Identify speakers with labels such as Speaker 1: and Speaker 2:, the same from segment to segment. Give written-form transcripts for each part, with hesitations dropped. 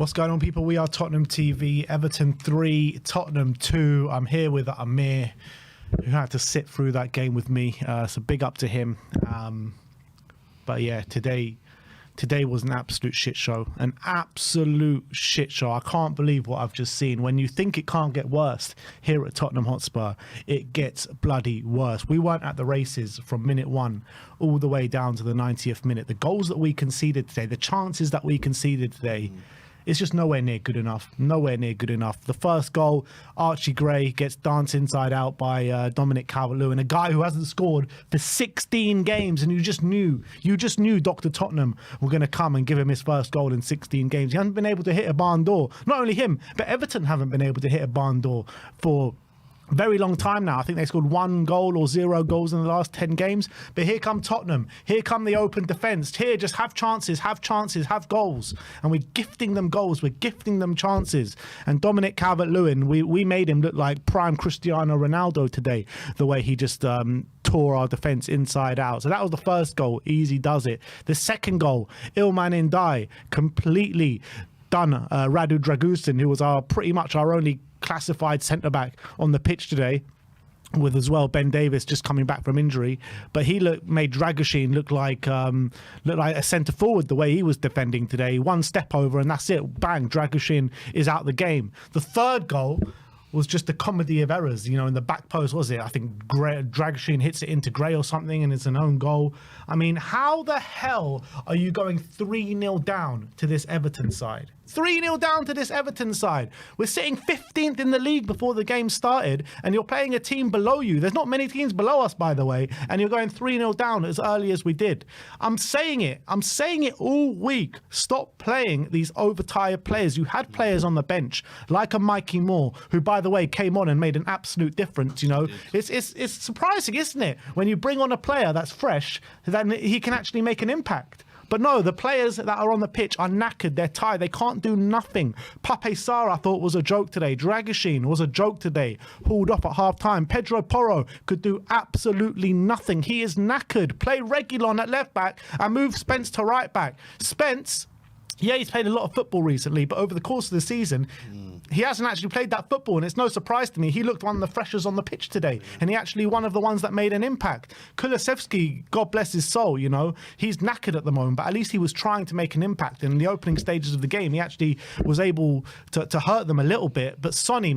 Speaker 1: What's going on, people? We are Tottenham TV. Everton 3, Tottenham 2. I'm here with Amir, who had to sit through that game with me. So big up to him. But yeah, today was an absolute shit show. An absolute shit show. I can't believe what I've just seen. When you think it can't get worse here at Tottenham Hotspur, it gets bloody worse. We weren't at the races from minute 1 all the way down to the 90th minute. The goals that we conceded today, the chances that we conceded today, it's just nowhere near good enough. Nowhere near good enough. The first goal, Archie Gray gets danced inside out by Dominic Calvert-Lewin, a guy who hasn't scored for 16 games, and you just knew Dr. Tottenham were going to come and give him his first goal in 16 games. He hasn't been able to hit a barn door. Not only him, but Everton haven't been able to hit a barn door for very long time now. I think they scored 1 goal or 0 goals in the last 10 games. But here come Tottenham. Here come the open defence. Here, just have chances, have goals. And we're gifting them goals. We're gifting them chances. And Dominic Calvert-Lewin, we made him look like prime Cristiano Ronaldo today, the way he just tore our defence inside out. So that was the first goal. Easy does it. The second goal, Ilman Ndiaye completely done Radu Dragusin, who was pretty much our only classified centre-back on the pitch today, with as well Ben Davis just coming back from injury. But he made Dragusin look like a centre forward the way he was defending today. One step over and that's it. Bang, Dragusin is out the game. The third goal was just a comedy of errors, in the back post, was it? I think Dragusin hits it into Gray or something and it's an own goal. I mean, how the hell are you going 3-0 down to this Everton side? 3-0 down to this Everton side. We're sitting 15th in the league before the game started, and you're playing a team below you. There's not many teams below us, by the way, and you're going 3-0 down as early as we did. I'm saying it all week. Stop playing these overtired players. You had players on the bench, like a Mikey Moore, who, by the way, came on and made an absolute difference. It's surprising, isn't it? When you bring on a player that's fresh, then he can actually make an impact. But no, the players that are on the pitch are knackered. They're tired. They can't do nothing. Pape Sarr, I thought, was a joke today. Dragusin was a joke today. Hauled off at half-time. Pedro Porro could do absolutely nothing. He is knackered. Play Reguilon at left-back and move Spence to right-back. Spence, yeah, he's played a lot of football recently, but over the course of the season, he hasn't actually played that football, and it's no surprise to me. He looked one of the freshers on the pitch today, and he actually one of the ones that made an impact. Kulusevski, God bless his soul, he's knackered at the moment, but at least he was trying to make an impact. And in the opening stages of the game, he actually was able to hurt them a little bit. But Sonny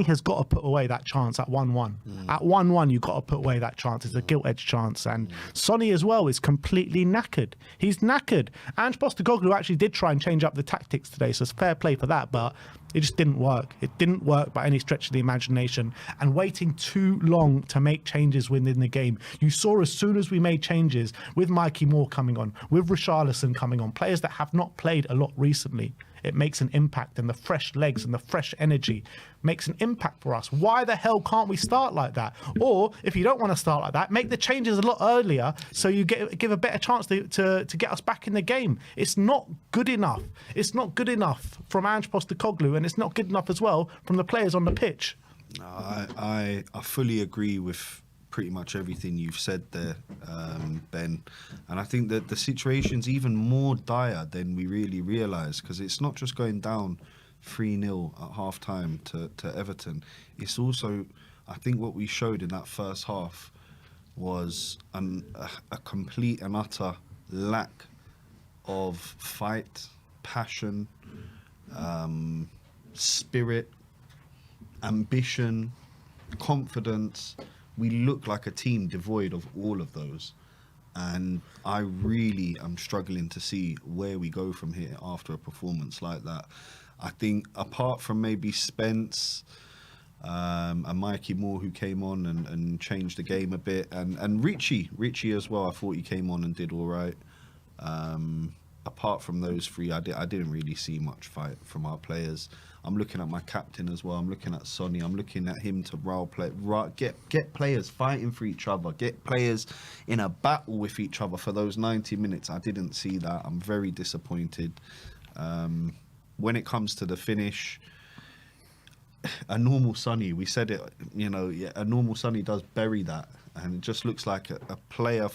Speaker 1: has got to put away that chance at 1-1. At 1-1, you've got to put away that chance. It's a gilt-edged chance. And Sonny as well is completely knackered. He's knackered. Ange Postecoglou actually did try and change up the tactics today, so it's fair play for that, but it just didn't work. It didn't work by any stretch of the imagination. And waiting too long to make changes within the game. You saw as soon as we made changes, with Mikey Moore coming on, with Richarlison coming on, players that have not played a lot recently, it makes an impact, and the fresh legs and the fresh energy makes an impact for us. Why the hell can't we start like that? Or if you don't want to start like that, make the changes a lot earlier so you give a better chance to get us back in the game. It's not good enough. It's not good enough from Ange Postecoglou, and it's not good enough as well from the players on the pitch.
Speaker 2: I fully agree with pretty much everything you've said there, Ben. And I think that the situation's even more dire than we really realise, because it's not just going down 3-0 at half-time to Everton. It's also, I think what we showed in that first half was a complete and utter lack of fight, passion, spirit, ambition, confidence. We look like a team devoid of all of those. And I really am struggling to see where we go from here after a performance like that. I think apart from maybe Spence and Mikey Moore, who came on and changed the game a bit, and Richie as well, I thought he came on and did all right. Apart from those three, I didn't really see much fight from our players. I'm looking at my captain as well. I'm looking at Sonny. I'm looking at him to get players fighting for each other. Get players in a battle with each other for those 90 minutes. I didn't see that. I'm very disappointed. When it comes to the finish, a normal Sonny, we said it, a normal Sonny does bury that. And it just looks like a player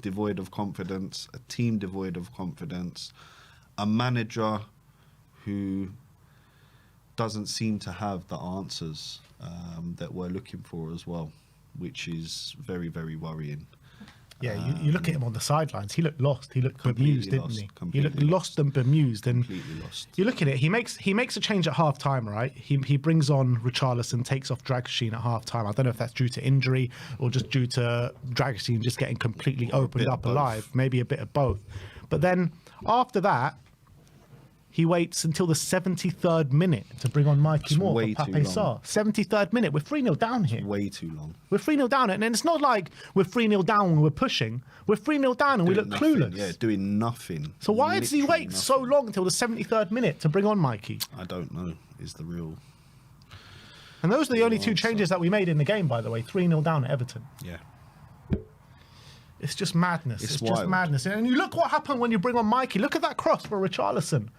Speaker 2: devoid of confidence, a team devoid of confidence, a manager who doesn't seem to have the answers that we're looking for as well, which is very, very worrying.
Speaker 1: Yeah, you look at him on the sidelines. He looked lost. He looked bemused, didn't he? He looked
Speaker 2: Completely
Speaker 1: lost and bemused. And
Speaker 2: completely lost.
Speaker 1: you look at it. He makes a change at half time, right? He brings on Richarlison, takes off Dragoshin at half time. I don't know if that's due to injury or just due to Dragoshin just getting completely opened up alive. Maybe a bit of both. But then after that, he waits until the 73rd minute to bring on Mikey Moore for Pape Sarr. 73rd minute. We're 3-0 down here.
Speaker 2: Way too long.
Speaker 1: We're 3-0 down. And it's not like we're 3-0 down when we're pushing. We're 3-0 down and we look clueless.
Speaker 2: Yeah, doing nothing.
Speaker 1: So why does he wait so long until the 73rd minute to bring on Mikey?
Speaker 2: I don't know, is the real...
Speaker 1: And those are the only two changes that we made in the game, by the way. 3-0 down at Everton.
Speaker 2: Yeah.
Speaker 1: It's just madness.
Speaker 2: It's
Speaker 1: just
Speaker 2: wild.
Speaker 1: madness. And you look what happened when you bring on Mikey. Look at that cross for Richarlison.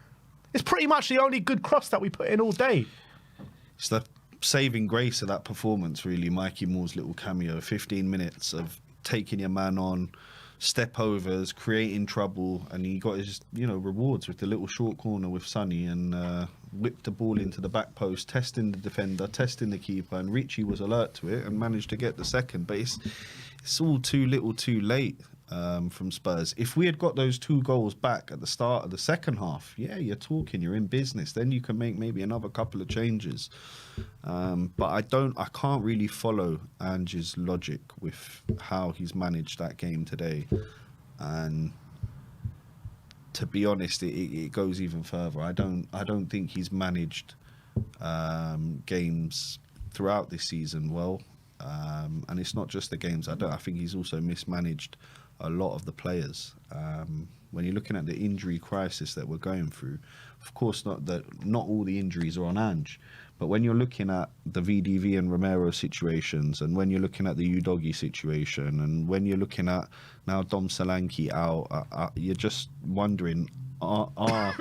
Speaker 1: It's pretty much the only good cross that we put in all day.
Speaker 2: It's the saving grace of that performance, really. Mikey Moore's little cameo, 15 minutes of taking your man on, step overs, creating trouble, and he got his, rewards with the little short corner with Sonny and whipped the ball into the back post, testing the defender, testing the keeper, and Richie was alert to it and managed to get the second. But it's all too little, too late. From Spurs. If we had got those 2 goals back at the start of the second half, yeah, you're talking, you're in business. Then you can make maybe another couple of changes. But I can't really follow Ange's logic with how he's managed that game today. And to be honest, it goes even further. I don't think he's managed games throughout this season well. And it's not just the games. I think he's also mismanaged a lot of the players. When you're looking at the injury crisis that we're going through, of course, not all the injuries are on Ange, but when you're looking at the VDV and Romero situations, and when you're looking at the Udogie situation, and when you're looking at now Dom Solanke out, you're just wondering, are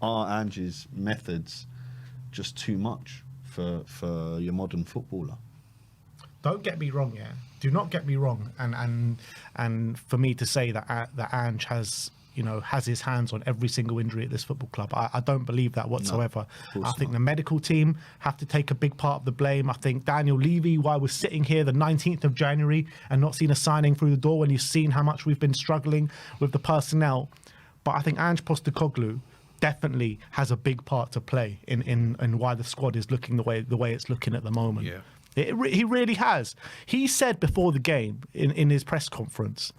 Speaker 2: Ange's methods just too much for your modern footballer?
Speaker 1: Don't get me wrong, yeah. Do not get me wrong. And for me to say that Ange has his hands on every single injury at this football club, I don't believe that whatsoever.
Speaker 2: No,
Speaker 1: I think the medical team have to take a big part of the blame. I think Daniel Levy, why we're sitting here the 19th of January and not seeing a signing through the door when you've seen how much we've been struggling with the personnel. But I think Ange Postecoglou definitely has a big part to play in why the squad is looking the way it's looking at the moment.
Speaker 2: Yeah.
Speaker 1: He really has. He said before the game in his press conference,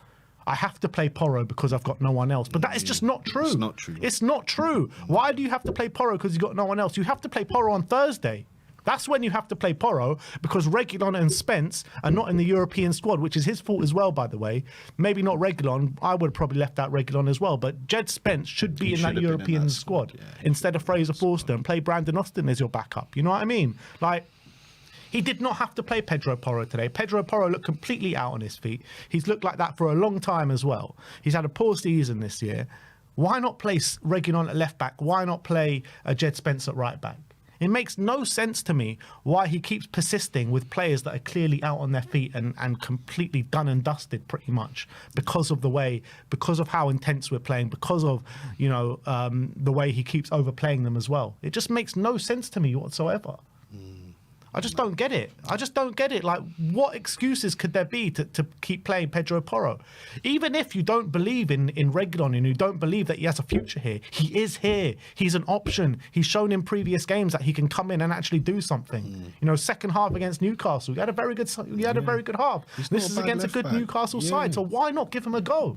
Speaker 1: I have to play Porro because I've got no one else. But that is just not true.
Speaker 2: It's not true.
Speaker 1: It's not true. Why do you have to play Porro because you've got no one else? You have to play Porro on Thursday. That's when you have to play Porro, because Reguilon and Spence are not in the European squad, which is his fault as well, by the way. Maybe not Reguilon. I would have probably left out Reguilon as well. But Jed Spence should be in that European squad instead of Fraser Forster, and play Brandon Austin as your backup. You know what I mean? He did not have to play Pedro Porro today. Pedro Porro looked completely out on his feet. He's looked like that for a long time as well. He's had a poor season this year. Why not play Reguilon at left back? Why not play Jed Spence at right back? It makes no sense to me why he keeps persisting with players that are clearly out on their feet and completely done and dusted pretty much because of how intense we're playing, because of, the way he keeps overplaying them as well. It just makes no sense to me whatsoever. I just don't get it. Like, what excuses could there be to keep playing Pedro Porro? Even if you don't believe in Reguilon and you don't believe that he has a future here, he is here. He's an option. He's shown in previous games that he can come in and actually do something. Second half against Newcastle, he had a very good half. This is against a good Newcastle side, so why not give him a go?